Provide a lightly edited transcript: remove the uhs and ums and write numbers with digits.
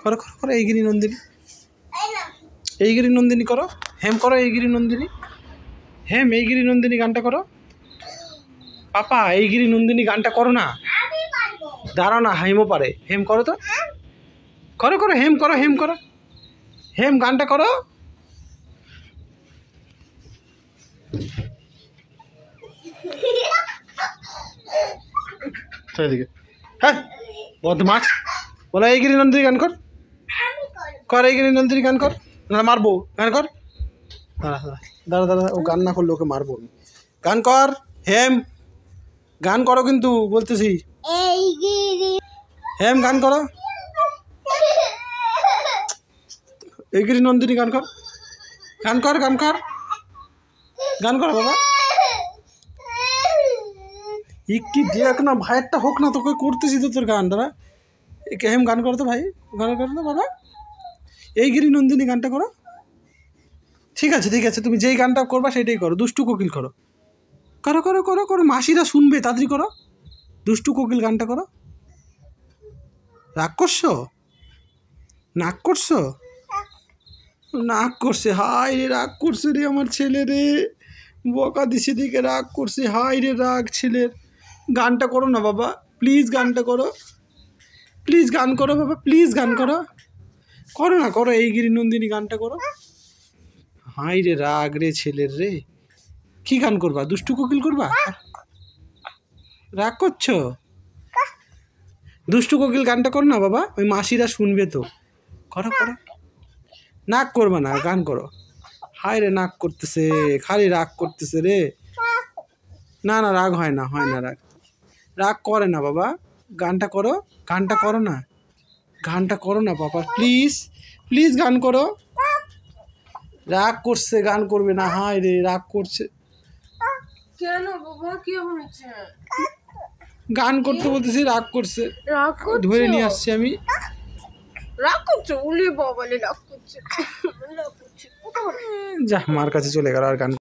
করো করো করো এইগিরি নন্দিনী, এইগিরি নন্দিনী করো, হেম করো এইগিরি নন্দিনী, হেম এইগিরি নন্দিনী গানটা করো। পাপা এইগিরি নন্দিনী গানটা করো না, দাঁড়াও না, হেমও পারে, হেম করো তো, করো করো হেম করো, হেম করো, হেম গানটা করো। এদিকে হ্যাঁ বদমাস, বলো এইগিরি নন্দিনী গান কর, কর এইগিরি নন্দিনী গান কর, না মারবো, গান কর, দাঁড়া দাঁড়া দাঁড়া দাঁড়া, ও গান না করলে ওকে মারবো আমি, গান কর হেম, গান করো কিন্তু বলতেছি, হেম গান করো, এইগিরি নন্দিনী গান কর, গান কর, গান কর, গান করো বাবা। কি দেখ না ভাইয়েরটা হোক না, তোকে করতেছি তো তোর গান, দাঁড়া একে হেম গান করো তো ভাই, গান করো তো বাবা, এইগিরি নন্দিনী গানটা করো। ঠিক আছে ঠিক আছে, তুমি যেই গানটা করবা সেটাই করো, দুষ্টু কোকিল করো, করো করো করো করো, মাসিরা শুনবে, তাড়াতাড়ি করো, দুষ্টু কোকিল গানটা করো। রাগ করছো, নাক করছো, নাক করছে, হাই রে রাগ করছে রে আমার ছেলে রে, বকা দিছে দিকে রাগ করছে, হাই রে রাগ ছেলের। গানটা করো না বাবা প্লিজ, গানটা করো প্লিজ, গান করো বাবা প্লিজ, গান করো, করো না করো এইগিরি নন্দিনী গানটা করো। হাই রে রাগ রে ছেলের রে, কি গান করবা, দুষ্টু কোকিল করবা, রাগ করছো, দুষ্টু কোকিল গানটা করো না বাবা, ওই মাসিরা শুনবে তো, করো করো, নাক করবা না, গান করো। হায় রে নাক করতেছে, খালি রাগ করতেছে রে, না না রাগ হয় না, হয় না, রাগ রাগ করে না বাবা, গানটা করো, গানটা করো না, গানটা করো না বাবা প্লিজ প্লিজ, গান করো, রাগ করছে গান করবে না, হায় রে রাগ করছে কেন বাবা, কি হয়েছে? গান করতে বলতেছি, রাগ করছে, রাগ করছো? ধরে নিয়ে আসছি আমি। রাগ করছো? উলি বাবা রাগ করছে, রাগ করছে। যা মার কাছে চলে গেল, আর গান